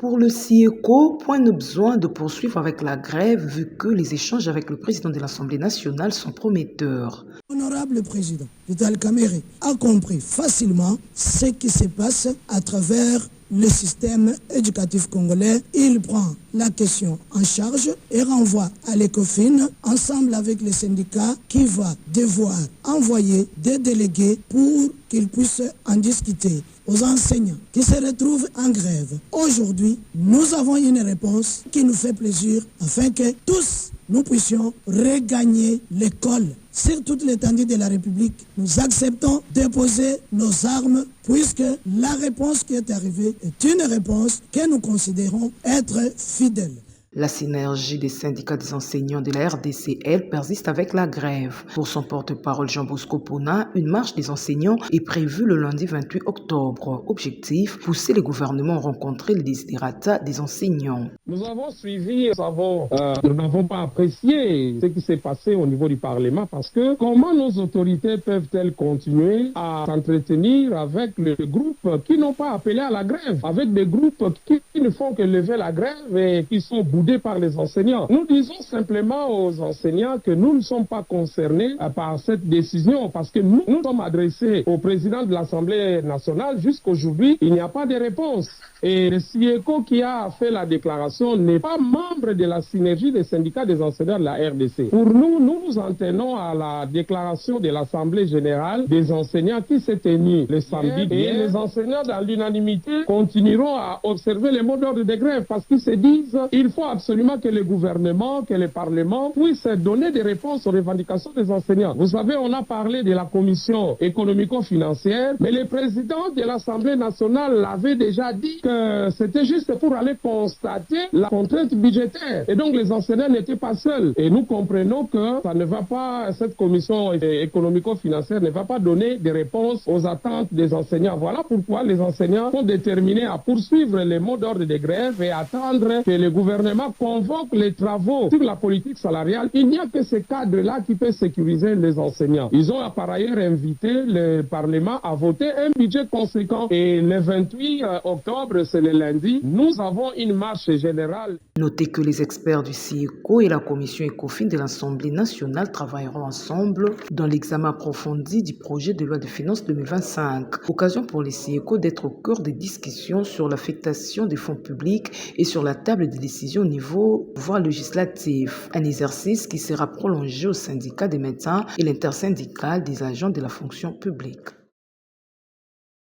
Pour le CIECO, point de besoin de poursuivre avec la grève vu que les échanges avec le président de l'Assemblée nationale sont prometteurs. Honorable président, Vital Kamerhe a compris facilement ce qui se passe à travers le système éducatif congolais. Il prend la question en charge et renvoie à l'ECOFIN ensemble avec les syndicats qui va devoir envoyer des délégués pour qu'ils puissent en discuter aux enseignants qui se retrouvent en grève. Aujourd'hui, nous avons une réponse qui nous fait plaisir afin que tous nous puissions regagner l'école. Sur toute l'étendue de la République, nous acceptons de poser nos armes puisque la réponse qui est arrivée est une réponse que nous considérons être fidèle. La synergie des syndicats des enseignants de la RDC, elle, persiste avec la grève. Pour son porte-parole Jean Bosco Pona, une marche des enseignants est prévue le lundi 28 octobre. Objectif, pousser les gouvernements à rencontrer les desiderata des enseignants. Nous avons suivi, nous n'avons pas apprécié ce qui s'est passé au niveau du Parlement parce que comment nos autorités peuvent-elles continuer à s'entretenir avec les groupes qui n'ont pas appelé à la grève, avec des groupes qui ne font que lever la grève et qui sont par les enseignants. Nous disons simplement aux enseignants que nous ne sommes pas concernés par cette décision parce que nous sommes adressés au président de l'Assemblée nationale. Jusqu'aujourd'hui, il n'y a pas de réponse. Et le CIECO qui a fait la déclaration n'est pas membre de la synergie des syndicats des enseignants de la RDC. Pour nous, nous en tenons à la déclaration de l'Assemblée générale des enseignants qui s'est tenue le samedi. Et les enseignants, dans l'unanimité, continueront à observer les mots d'ordre de grève parce qu'ils se disent il faut absolument que le gouvernement, que le Parlement puisse donner des réponses aux revendications des enseignants. Vous savez, on a parlé de la commission économico-financière, mais le président de l'Assemblée nationale l'avait déjà dit que c'était juste pour aller constater la contrainte budgétaire. Et donc les enseignants n'étaient pas seuls. Et nous comprenons que ça ne va pas, cette commission économico-financière ne va pas donner des réponses aux attentes des enseignants. Voilà pourquoi les enseignants sont déterminés à poursuivre les mots d'ordre de grève et attendre que le gouvernement convoque les travaux sur la politique salariale. Il n'y a que ce cadre-là qui peut sécuriser les enseignants. Ils ont par ailleurs invité le Parlement à voter un budget conséquent. Et le 28 octobre, c'est le lundi, nous avons une marche générale. Notez que les experts du CIECO et la commission ECOFIN de l'Assemblée nationale travailleront ensemble dans l'examen approfondi du projet de loi de finances 2025. Occasion pour les CIECO d'être au cœur des discussions sur l'affectation des fonds publics et sur la table de décision au niveau pouvoir législatif. Un exercice qui sera prolongé au syndicat des médecins et l'intersyndical des agents de la fonction publique.